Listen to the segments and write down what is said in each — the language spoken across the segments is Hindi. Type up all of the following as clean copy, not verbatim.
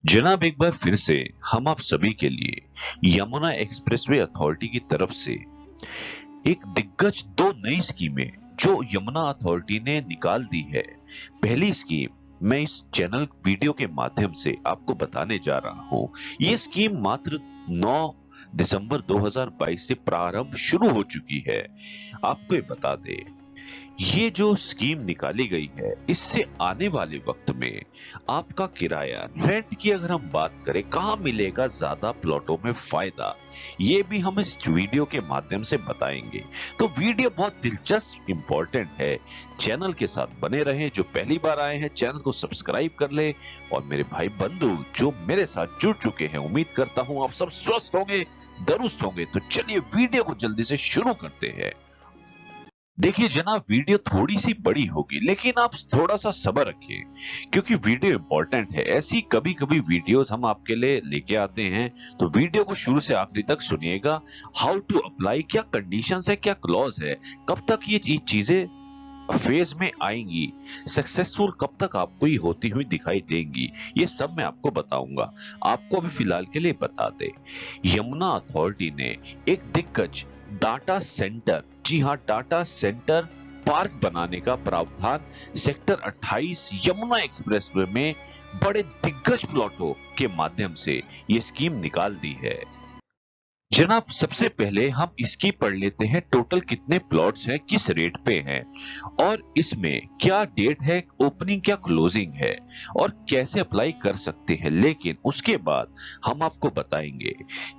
जनाब एक बार फिर से हम आप सभी के लिए यमुना एक्सप्रेसवे अथॉरिटी की तरफ से एक दिग्गज दो नई स्कीमें जो यमुना अथॉरिटी ने निकाल दी है। पहली स्कीम मैं इस चैनल वीडियो के माध्यम से आपको बताने जा रहा हूं। ये स्कीम मात्र 9 दिसंबर 2022 से प्रारंभ शुरू हो चुकी है। आपको ये बता दें, ये जो स्कीम निकाली गई है इससे आने वाले वक्त में आपका किराया रेंट की अगर हम बात करें कहां मिलेगा ज्यादा प्लॉटों में फायदा, ये भी हम इस वीडियो के माध्यम से बताएंगे। तो वीडियो बहुत दिलचस्प इंपॉर्टेंट है। चैनल के साथ बने रहें। जो पहली बार आए हैं चैनल को सब्सक्राइब कर ले, और मेरे भाई बंधु जो मेरे साथ जुड़ चुके हैं उम्मीद करता हूं आप सब स्वस्थ होंगे, दुरुस्त होंगे। तो चलिए वीडियो को जल्दी से शुरू करते हैं। देखिए जनाब, वीडियो थोड़ी सी बड़ी होगी लेकिन आप थोड़ा सा सब्र रखिए क्योंकि वीडियो इंपॉर्टेंट है। ऐसी कभी कभी वीडियोस हम आपके लिए लेके आते हैं, तो वीडियो को शुरू से आखिरी तक सुनिएगा। हाउ टू अप्लाई, क्या कंडीशंस है, क्या क्लॉज है, कब तक ये चीजें फेज में आएंगी, सक्सेसफुल कब तक आपको ये होती हुई दिखाई देंगी, ये सब मैं आपको बताऊंगा। आपको अभी फिलहाल के लिए बता दे, यमुना अथॉरिटी ने एक दिग्गज डाटा सेंटर, जी हाँ डाटा सेंटर पार्क बनाने का प्रावधान सेक्टर 28 यमुना एक्सप्रेसवे में बड़े दिग्गज प्लॉटों के माध्यम से ये स्कीम निकाल दी है। जनाब सबसे पहले हम इसकी पढ़ लेते हैं, टोटल कितने प्लॉट्स हैं, किस रेट पे हैं, और इसमें क्या डेट है, ओपनिंग क्या क्लोजिंग है, और कैसे अप्लाई कर सकते हैं। लेकिन उसके बाद हम आपको बताएंगे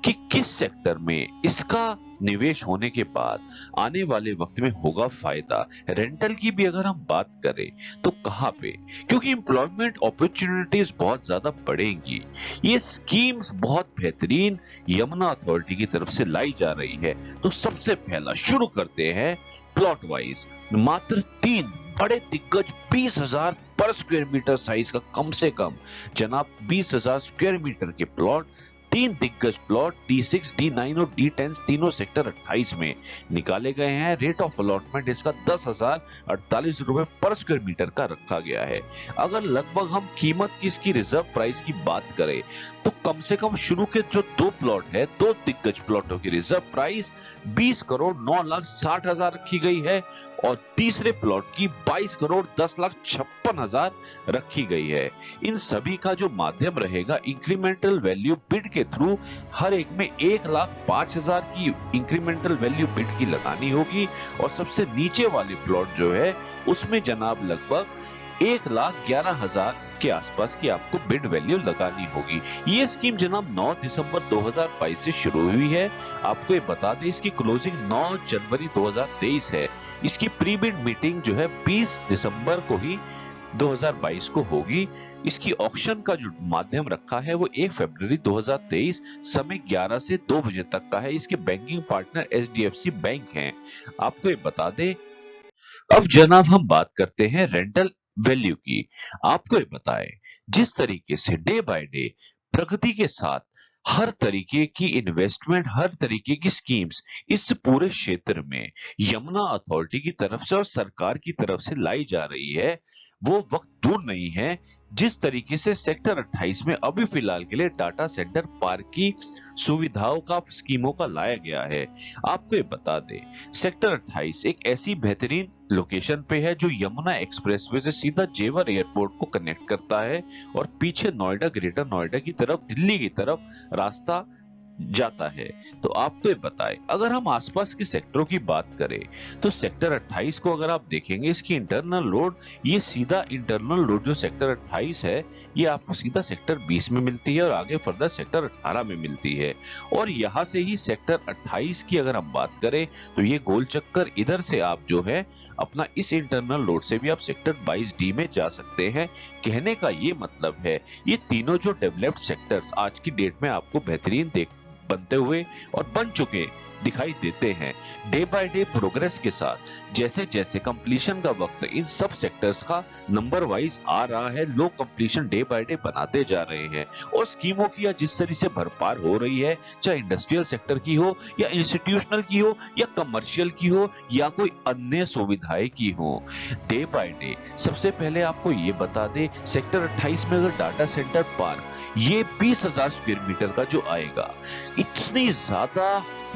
कि किस सेक्टर में इसका निवेश होने के बाद आने वाले वक्त में होगा फायदा। रेंटल की भी अगर हम बात करें तो कहां पे, क्योंकि एम्प्लॉयमेंट अपॉर्चुनिटीज बहुत ज्यादा बढ़ेंगी। ये स्कीम्स बहुत बेहतरीन यमुना अथॉरिटी की तरफ से लाई जा रही है। तो सबसे पहला शुरू करते हैं प्लॉट वाइज। मात्र 3 बड़े दिग्गज 20,000 पर स्क्वायर मीटर साइज का, कम से कम जनाब 20,000 स्क्वायर मीटर के प्लॉट, 3 दिग्गज प्लॉट D6, D9 और D10 तीनों सेक्टर 28 में निकाले गए हैं। रेट ऑफ अलॉटमेंट इसका 10,048 रुपए पर स्क्वायर मीटर का रखा गया है। अगर लगभग हम कीमत की, इसकी रिजर्व प्राइस की बात करें तो कम से कम शुरू के जो 2 प्लॉट है, 2 दिग्गज प्लॉटों की रिजर्व प्राइस 20 करोड़ 9,60,000 रखी गई है, और तीसरे प्लॉट की 22 करोड़ 10,56,000 रखी गई है। इन सभी का जो माध्यम रहेगा इंक्रीमेंटल वैल्यू बिड के थ्रू, हर एक में 1,05,000 की इंक्रीमेंटल वैल्यू बिड की लगानी होगी, और सबसे नीचे वाले प्लॉट जो है उसमें जनाब लगभग 1,11,000 के आसपास की आपको बिड वैल्यू लगानी होगी। ये स्कीम जनाब 9 दिसंबर 2022 से शुरू हुई है। आपको ये बता दें इसकी क्लोजिंग 9 जनवरी 2023 है। इसकी प्री बिड मीटिंग जो है 20 दिसंबर को ही 2022 को होगी। इसकी ऑक्शन का जो माध्यम रखा है वो 1 फरवरी 2023, समय 11 से 2 बजे तक का है। इसके बैंकिंग पार्टनर HDFC बैंक हैं। आपको ये बता दें, अब जनाब हम बात करते हैं रेंटल वैल्यू की। आपको ये बताएं, जिस तरीके से डे बाय डे प्रगति के साथ हर तरीके की इन्वेस्टमेंट, हर तरीके की स्कीम्स इस पूरे क्षेत्र में यमुना अथॉरिटी की तरफ से और सरकार की तरफ से लाई जा रही है, वो वक्त दूर नहीं है जिस तरीके से सेक्टर 28 में अभी फिलहाल के लिए डाटा सेंटर पार्क की सुविधाओं का, स्कीमों का लाया गया है। आपको ये बता दें, सेक्टर 28 एक ऐसी बेहतरीन लोकेशन पे है जो यमुना एक्सप्रेसवे से सीधा जेवर एयरपोर्ट को कनेक्ट करता है, और पीछे नोएडा, ग्रेटर नोएडा की तरफ, दिल्ली की तरफ रास्ता जाता है। तो आपको ये बताएं, अगर हम आसपास के सेक्टरों की बात करें तो सेक्टर 28 को अगर आप देखेंगे, इसकी इंटरनल लोड, ये सीधा इंटरनल लोड जो सेक्टर 28 है ये आपको सीधा सेक्टर 20 में मिलती है, और आगे फर्दर सेक्टर 18 में मिलती है। और यहां से ही सेक्टर 28 की अगर हम बात करें तो ये गोल चक्कर इधर से आप जो है अपना इस इंटरनल लोड से भी आप सेक्टर 22D में जा सकते हैं। कहने का ये मतलब है, ये तीनों जो डेवलप्ड सेक्टर्स आज की डेट में आपको बेहतरीन बनते हुए और बन चुके दिखाई देते हैं। डे बाय डे प्रोग्रेस के साथ जैसे जैसे कंप्लीशन का वक्त इन सब सेक्टर्स का नंबर वाइज आ रहा है, लोग कंप्लीशन डे बाय डे बनाते जा रहे हैं और स्कीमों की जिस तरह से भरपार हो रही है, चाहे इंडस्ट्रियल सेक्टर की हो या इंस्टीट्यूशनल की हो या कमर्शियल की हो या कोई अन्य सुविधाएं की हो, डे बाय डे। सबसे पहले आपको ये बता दे, सेक्टर 28 में अगर डाटा सेंटर पार्क ये 20,000 स्क्वायर मीटर का जो आएगा, इतनी ज्यादा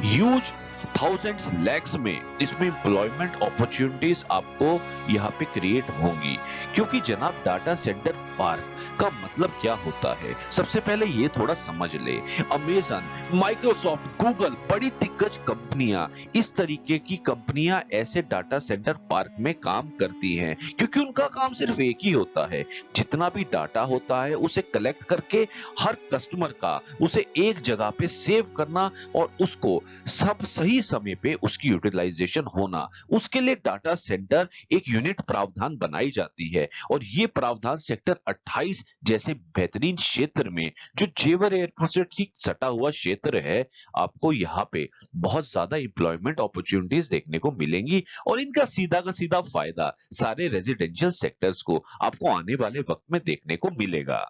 ह्यूज थाउजेंड्स लैक्स में इसमें एम्प्लॉयमेंट अपॉर्चुनिटीज आपको यहाँ पे क्रिएट होंगी। क्योंकि जनाब डाटा सेंटर पार्क का मतलब क्या होता है, सबसे पहले ये थोड़ा समझ ले। अमेजन, माइक्रोसॉफ्ट, गूगल, बड़ी दिग्गज कंपनियां, इस तरीके की कंपनियां ऐसे डाटा सेंटर पार्क में काम करती हैं क्योंकि उनका काम सिर्फ एक ही होता है, जितना भी डाटा होता है उसे कलेक्ट करके हर कस्टमर का उसे एक जगह पे सेव करना और उसको सब सही समय पे उसकी यूटिलाइजेशन होना। उसके लिए डाटा सेंटर एक यूनिट प्रावधान बनाई जाती है और ये प्रावधान सेक्टर 28 जैसे बेहतरीन क्षेत्र में, जो जेवर एयरपोर्ट से ठीक सटा हुआ क्षेत्र है, आपको यहाँ पे बहुत ज्यादा एम्प्लॉयमेंट अपॉर्चुनिटीज देखने को मिलेंगी और इनका सीधा का सीधा फायदा सारे रेजिडेंशियल सेक्टर्स को आपको आने वाले वक्त में देखने को मिलेगा।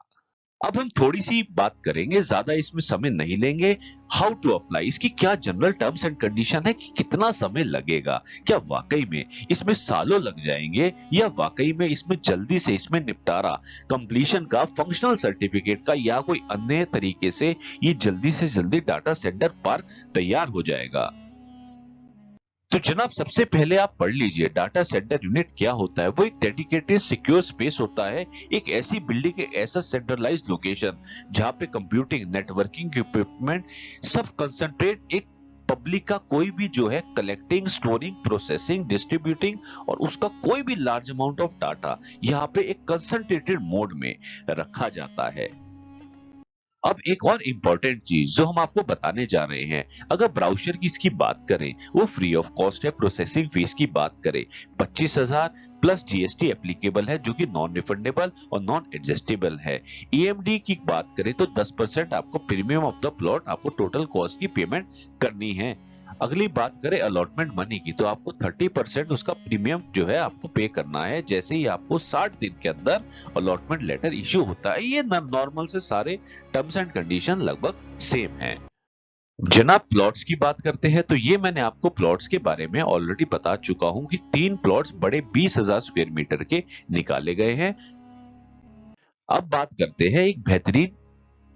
अब हम थोड़ी सी बात करेंगे, ज्यादा इसमें समय नहीं लेंगे। हाउ टू अप्लाई, इसकी क्या जनरल टर्म्स एंड कंडीशन है कि कितना समय लगेगा, क्या वाकई में इसमें सालों लग जाएंगे या वाकई में इसमें जल्दी से इसमें निपटारा कंप्लीशन का, फंक्शनल सर्टिफिकेट का या कोई अन्य तरीके से ये जल्दी से जल्दी डाटा सेंटर पार्क तैयार हो जाएगा। तो जनाब सबसे पहले आप पढ़ लीजिए डाटा सेंटर यूनिट क्या होता है। वो एक डेडिकेटेड सिक्योर स्पेस होता है, एक ऐसी बिल्डिंग, एक ऐसा सेंट्रलाइज्ड लोकेशन जहां पे कंप्यूटिंग, नेटवर्किंग इक्विपमेंट सब कंसंट्रेट, एक पब्लिक का कोई भी जो है कलेक्टिंग, स्टोरिंग, प्रोसेसिंग, डिस्ट्रीब्यूटिंग और उसका कोई भी लार्ज अमाउंट ऑफ डाटा यहाँ पे एक कंसंट्रेटेड मोड में रखा जाता है। अब एक और इंपॉर्टेंट चीज जो हम आपको बताने जा रहे हैं, अगर ब्राउजर की इसकी बात करें वो फ्री ऑफ कॉस्ट है। प्रोसेसिंग फीस की बात करें 25,000 प्लस जीएसटी एप्लीकेबल है जो कि नॉन रिफंडेबल और नॉन एडजस्टेबल है। ईएमडी की बात करें तो 10% आपको प्रीमियम ऑफ द प्लॉट आपको टोटल कॉस्ट की पेमेंट करनी है। अगली बात करें अलॉटमेंट मनी की तो आपको 30% उसका प्रीमियम जो है आपको पे करना है, जैसे ही आपको 60 दिन के अंदर अलॉटमेंट लेटर इश्यू होता है। ये नॉर्मल से सारे टर्म्स एंड कंडीशन लगभग सेम है। जनाब प्लॉट्स की बात करते हैं तो ये मैंने आपको प्लॉट्स के बारे में ऑलरेडी बता चुका हूं कि 3 प्लॉट्स बड़े 20,000 स्क्वायर मीटर के निकाले गए हैं। अब बात करते हैं एक बेहतरीन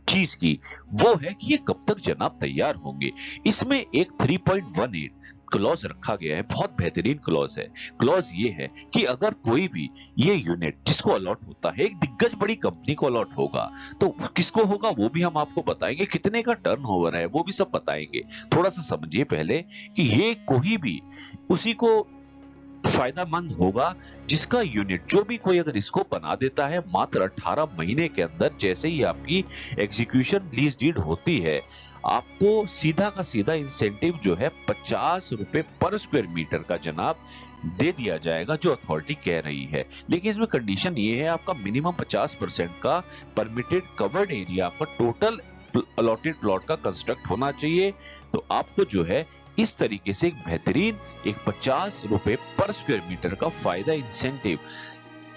चीज की, वो है कि ये कब तक जनाब तैयार होंगे। इसमें एक 3.18 क्लॉज रखा गया है, बहुत बेहतरीन क्लॉज है। क्लॉज ये है कि अगर कोई भी ये यूनिट जिसको अलॉट होता है, एक दिग्गज बड़ी कंपनी को अलॉट होगा तो किसको होगा वो भी हम आपको बताएंगे, कितने का टर्नओवर है वो भी सब बताएंगे। थोड़ा सा समझिए पहले कि ये कोई भी उसी को फायदामंद होगा जिसका यूनिट, जो भी कोई अगर इसको बना देता है मात्र 18 महीने के अंदर, जैसे ही आपकी एग्जीक्यूशन लीज डीड होती है, आपको सीधा का सीधा इंसेंटिव जो है 50 रुपए पर स्क्वायर मीटर का जनाब दे दिया जाएगा, जो अथॉरिटी कह रही है। लेकिन इसमें कंडीशन ये है, आपका मिनिमम 50% का परमिटेड कवर्ड एरिया आपका टोटल अलॉटेड प्लॉट का कंस्ट्रक्ट होना चाहिए। तो आपको जो है इस तरीके से एक बेहतरीन एक 50 रुपए पर स्क्वायर मीटर का फायदा इंसेंटिव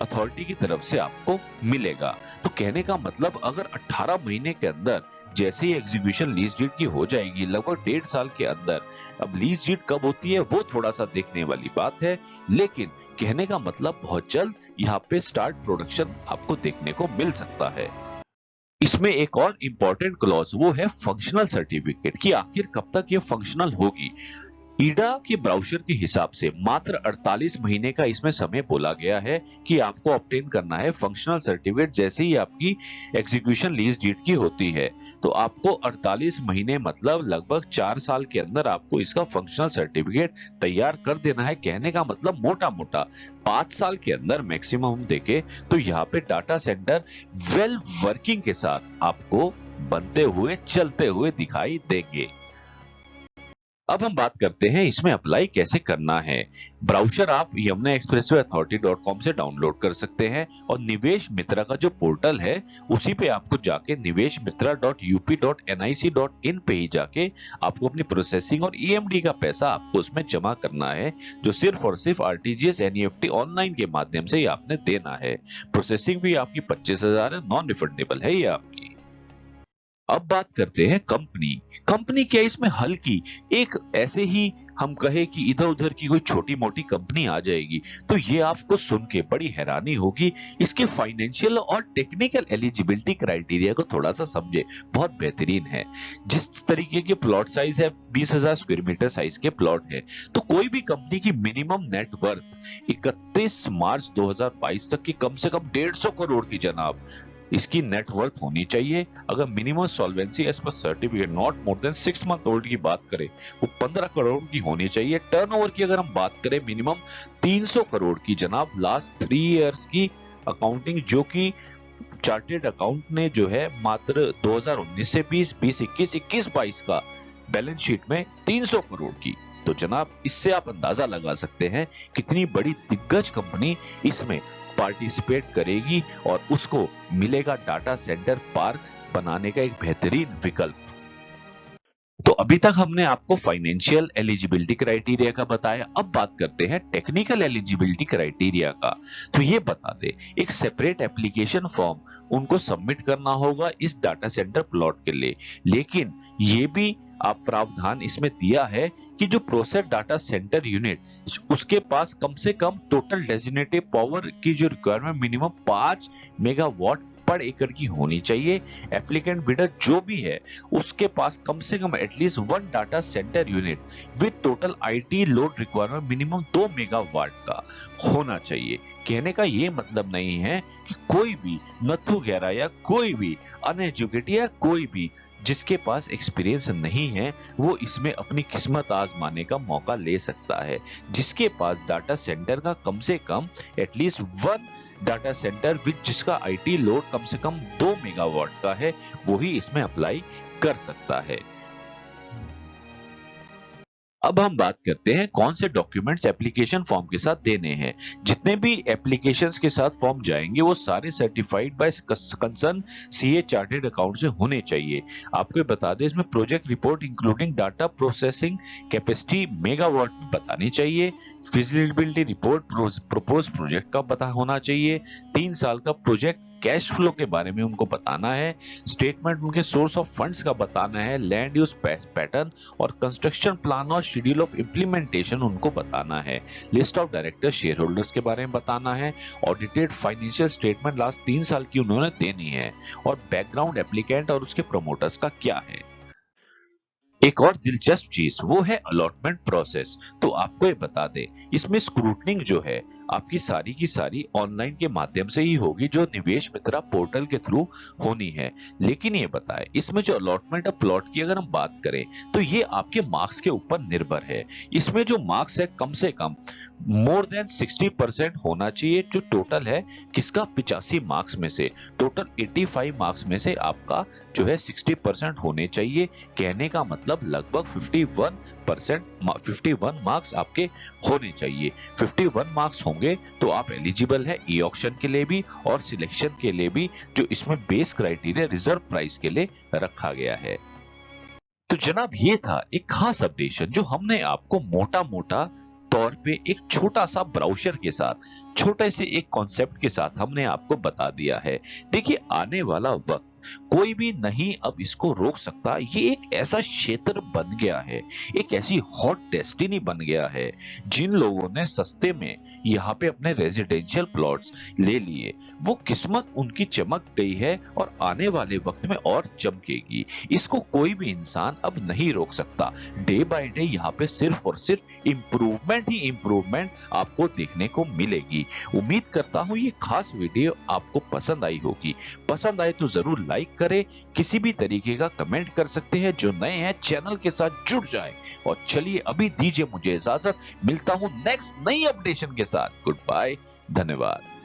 अथॉरिटी की तरफ से आपको मिलेगा। तो कहने का मतलब अगर 18 महीने के अंदर जैसे ही एग्जीक्यूशन लीज डीड की हो जाएगी, लगभग 1.5 साल के अंदर, अब लीज डीड कब होती है वो थोड़ा सा देखने वाली बात है, लेकिन कहने का मतलब बहुत जल्द यहाँ पे स्टार्ट प्रोडक्शन आपको देखने को मिल सकता है। इसमें एक और इंपॉर्टेंट क्लॉज वो है फंक्शनल सर्टिफिकेट, कि आखिर कब तक ये फंक्शनल होगी। ईडा के ब्राउजर के हिसाब से मात्र 48 महीने का इसमें समय बोला गया है कि आपको ऑब्टेन करना है फंक्शनल सर्टिफिकेट जैसे ही आपकी एग्जीक्यूशन लीज डीड की होती है। तो आपको 48 महीने मतलब लगभग 4 साल के अंदर आपको इसका फंक्शनल सर्टिफिकेट तैयार कर देना है। कहने का मतलब मोटा मोटा 5 साल के अंदर मैक्सिमम हम देखें तो यहाँ पे डाटा सेंटर वेल वर्किंग के साथ आपको बनते हुए चलते हुए दिखाई देंगे। अब हम बात करते हैं इसमें अप्लाई कैसे करना है। ब्राउज़र आप यमुना एक्सप्रेसवे अथॉरिटी.com से डाउनलोड कर सकते हैं और निवेश मित्रा का जो पोर्टल है उसी पे आपको जाके niveshmitra.up.nic.in पे ही जाके आपको अपनी प्रोसेसिंग और ईएमडी का पैसा आपको उसमें जमा करना है, जो सिर्फ और सिर्फ आरटीजीएस एनईएफटी ऑनलाइन के माध्यम से ही आपने देना है। प्रोसेसिंग भी आपकी 25,000 है, नॉन रिफंडेबल है ये आपकी। अब बात करते हैं कंपनी क्या इसमें हल्की एक ऐसे ही हम कहे कि इधर उधर की कोई छोटी मोटी कंपनी आ जाएगी तो ये आपको सुन के बड़ी हैरानी होगी। इसके फाइनेंशियल और टेक्निकल एलिजिबिलिटी क्राइटेरिया को थोड़ा सा समझे, बहुत बेहतरीन है। जिस तरीके के प्लॉट साइज है 20,000 स्क्वायर मीटर साइज के प्लॉट है, तो कोई भी कंपनी की मिनिमम नेटवर्थ 31 मार्च 2022 तक की कम से कम 150 करोड़ की जनाब इसकी नेटवर्थ होनी चाहिए। अगर minimum solvency as per certificate not more than 6 month old की बात करें वो 15 करोड़ की होनी चाहिए। टर्नओवर की अगर हम बात करें मिनिमम 300 करोड़ की जनाब लास्ट 3 इयर्स की अकाउंटिंग, जो कि चार्टेड अकाउंट ने जो है मात्र 2019 से 2021 का बैलेंस शीट में 300 करोड़ की। तो जनाब इससे आप अंदाजा लगा सकते हैं कितनी बड़ी दिग्गज कंपनी इसमें पार्टिसिपेट करेगी और उसको मिलेगा डाटा सेंटर पार्क बनाने का एक बेहतरीन विकल्प। तो अभी तक हमने आपको फाइनेंशियल एलिजिबिलिटी क्राइटेरिया का बताया, अब बात करते हैं टेक्निकल एलिजिबिलिटी क्राइटेरिया का। तो ये बता दे एक सेपरेट एप्लीकेशन फॉर्म उनको सबमिट करना होगा इस डाटा सेंटर प्लॉट के लिए, लेकिन ये भी आप प्रावधान इसमें दिया है कि जो प्रोसेस डाटा सेंटर यूनिट उसके पास कम से कम टोटल डेजिग्नेटेड पावर की जो रिक्वायरमेंट मिनिमम 5 मेगावाट पर एकड़ की होनी चाहिए। एप्लीकेंट बिडर जो भी है उसके पास कम से कम at least 1 data centre unit with total IT load requirement minimum 2 megawatt का होना चाहिए। कहने का ये मतलब नहीं है कि कोई भी नथु गहरा या कोई भी अनएजुकेटेड या कोई भी जिसके पास एक्सपीरियंस नहीं है वो इसमें अपनी किस्मत आजमाने का मौका ले सकता है। जिसके पास डाटा सेंटर का कम से कम एटलीस्ट 1 डाटा सेंटर विद जिसका आईटी लोड कम से कम 2 मेगावाट का है वो ही इसमें अप्लाई कर सकता है। अब हम बात करते हैं कौन से डॉक्यूमेंट्स एप्लीकेशन फॉर्म के साथ देने हैं। जितने भी एप्लीकेशंस के साथ फॉर्म जाएंगे वो सारे certified by concern CA chartered account से होने चाहिए। आपको बता दें इसमें project report including data processing capacity megawatt में बतानी चाहिए। फिजिबिलिटी रिपोर्ट प्रपोज प्रोजेक्ट का पता होना चाहिए। 3 साल का प्रोजेक्ट कैश फ्लो के बारे में उनको बताना है। स्टेटमेंट उनके सोर्स ऑफ फंड्स का बताना है। लैंड यूज पैटर्न और कंस्ट्रक्शन प्लान और शेड्यूल ऑफ इंप्लीमेंटेशन उनको बताना है। List of director share holders के बारे में बताना है। ऑडिटेड फाइनेंशियल स्टेटमेंट लास्ट 3 साल की उन्होंने देनी है। और बैकग्राउंड एप्लीकेंट और उसके प्रमोटर्स का क्या है। एक और दिलचस्प चीज वो है अलॉटमेंट प्रोसेस। तो आपको ये बता दे इसमें स्क्रूटनिंग जो है आपकी सारी की सारी ऑनलाइन के माध्यम से ही होगी, जो निवेश मित्रा पोर्टल के थ्रू होनी है। लेकिन ये बताए इसमें जो अलॉटमेंट ऑफ प्लॉट की अगर हम बात करें तो ये आपके मार्क्स के ऊपर निर्भर है। इसमें जो मार्क्स है कम से कम मोर देन 60% होना चाहिए, जो टोटल है किसका 85 मार्क्स में से टोटल 85 मार्क्स में से आपका जो है 60% होने चाहिए। कहने का मतलब लगभग 51 मार्क्स आपके होने चाहिए। 51 मार्क्स होंगे तो आप एलिजिबल है ई ऑक्शन के लिए भी और सिलेक्शन के लिए भी, जो इसमें बेस क्राइटेरिया रिजर्व प्राइस के लिए रखा गया है। तो जनाब ये था एक खास अपडेशन जो हमने आपको मोटा मोटा तौर पे एक छोटा सा ब्राउज़र के साथ छोटे से एक कॉन्सेप्ट के साथ हमने आपको बता दिया है। देखिए आने वाला वक्त कोई भी नहीं अब इसको रोक सकता। ये एक ऐसा क्षेत्र बन गया है, एक ऐसी हॉट डेस्टिनी बन गया है। जिन लोगों ने सस्ते में यहाँ पे अपने रेजिडेंशियल प्लॉट्स ले लिए वो किस्मत उनकी चमक गई है और आने वाले वक्त में और चमकेगी। इसको कोई भी इंसान अब नहीं रोक सकता। डे बाय डे यहाँ पे सिर्फ और सिर्फ इम्प्रूवमेंट ही इम्प्रूवमेंट आपको देखने को मिलेगी। उम्मीद करता हूँ ये खास वीडियो आपको पसंद आई होगी। पसंद आए तो जरूर लाइक करें, किसी भी तरीके का कमेंट कर सकते हैं। जो नए हैं चैनल के साथ जुड़ जाएं। और चलिए अभी दीजिए मुझे इजाजत, मिलता हूं नेक्स्ट नई अपडेशन के साथ। गुड बाय, धन्यवाद।